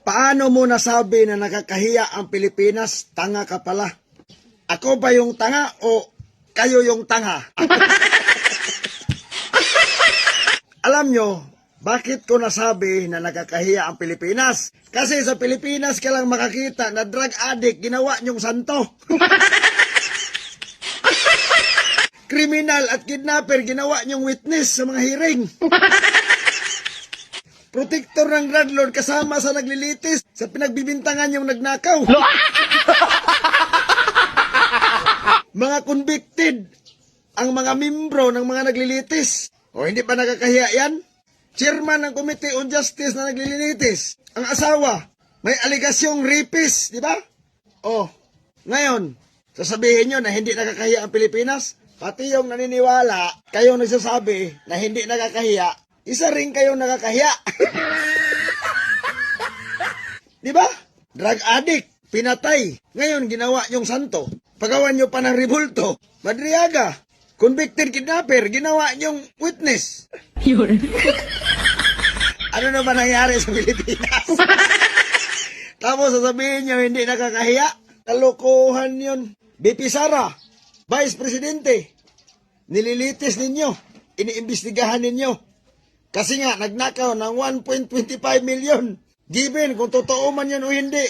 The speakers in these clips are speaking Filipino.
Paano mo nasabi na nakakahiya ang Pilipinas? Tanga ka pala. Ako ba yung tanga o kayo yung tanga? Alam nyo, bakit ko nasabi na nakakahiya ang Pilipinas? Kasi sa Pilipinas ka lang makakita na drug addict ginawa nyong santo. Kriminal at kidnapper ginawa nyong witness sa mga hearing. Protektor ng landlord kasama sa naglilitis sa pinagbibintangan yung nagnakaw. Mga convicted ang mga membro ng mga naglilitis. O hindi pa nakakahiya yan? Chairman ng Committee on Justice na naglilitis. Ang asawa, may aligasyong rapist, di ba? O, ngayon, sasabihin nyo na hindi nakakahiya ang Pilipinas? Pati yung naniniwala, kayong nagsasabi na hindi nakakahiya, isa rin kayong nakakahiya. Di ba? Drug addict, pinatay. Ngayon, ginawa yung santo. Pagawan nyo pa ng ribulto. Madriaga, convicted kidnapper, ginawa yung witness. Ano na ba nangyari sa Pilipinas? Tapos sasabihin nyo, hindi nakakahiya. Kalokohan yun. BP Sara, Vice Presidente, nililitis ninyo, iniimbestigahan ninyo. Kasi nga, nagnakaw ng 1.25 million. Given kung totoo man yan o hindi.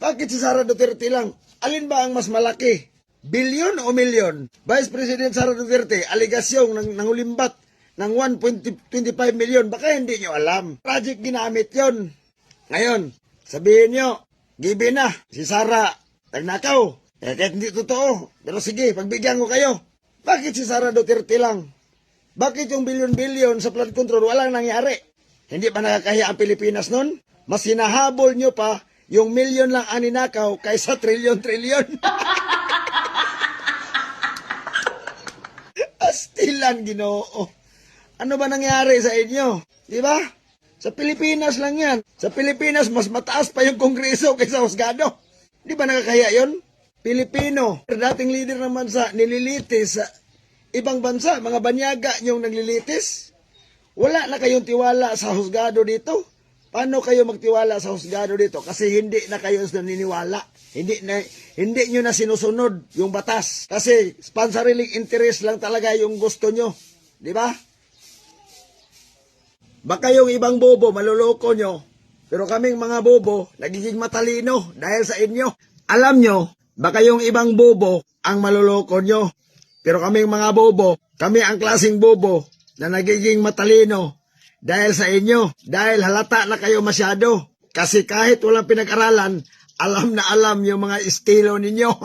Bakit si Sara Duterte lang? Alin ba ang mas malaki? Bilyon o milyon? Vice President Sara Duterte, aligasyong nangulimbat ng 1.25 million. Baka hindi nyo alam. Project ginamit yon. Ngayon, sabihin nyo, given na, si Sara nagnakaw. Kahit hindi totoo. Pero sige, pagbigyan ko kayo. Bakit si Sara Duterte lang? Bakit yung bilyon-bilyon sa flood control walang nangyari? Hindi ba nakakahiya ang Pilipinas nun? Mas hinahabol nyo pa yung milyon lang aninakaw kaysa trilyon-trilyon. Astilan, Ginoo. Ano ba nangyari sa inyo? Di ba? Sa Pilipinas lang yan. Sa Pilipinas, mas mataas pa yung Kongreso kaysa husgado. Di ba nakakahiya yun? Pilipino, dating leader ng bansa, nililitis sa ibang bansa, mga banyaga niyong naglilitis. Wala na kayong tiwala sa husgado dito. Paano kayo magtiwala sa husgado dito? Kasi hindi na kayo naniniwala. Hindi nyo na sinusunod yung batas. Kasi sponsoring interest lang talaga yung gusto nyo. Di ba? Baka yung ibang bobo, maluloko nyo. Pero kaming mga bobo, nagiging matalino dahil sa inyo. Alam nyo, baka yung ibang bobo ang maluloko nyo. Pero kaming mga bobo, kami ang klaseng bobo na nagiging matalino dahil sa inyo. Dahil halata na kayo masyado. Kasi kahit walang pinag-aralan, alam na alam yung mga estilo ninyo.